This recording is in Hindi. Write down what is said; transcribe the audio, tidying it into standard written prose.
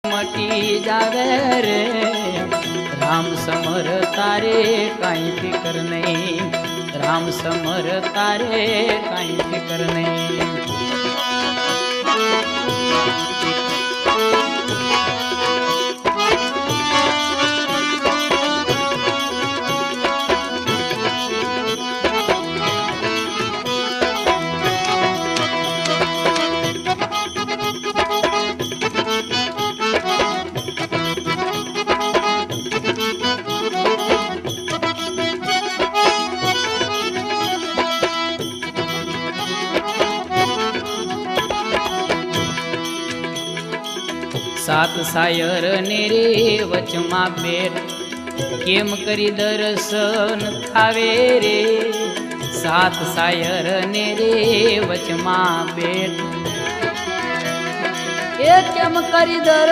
मटी जावे रे राम समर तारे काई फिकर नहीं, राम समर तारे काई फिकर नहीं। सात सायर ने रे वचमा पेट केम करी दर्शन थावे रे। सात सायर ने रे वचमा पेट केम करी दर्शन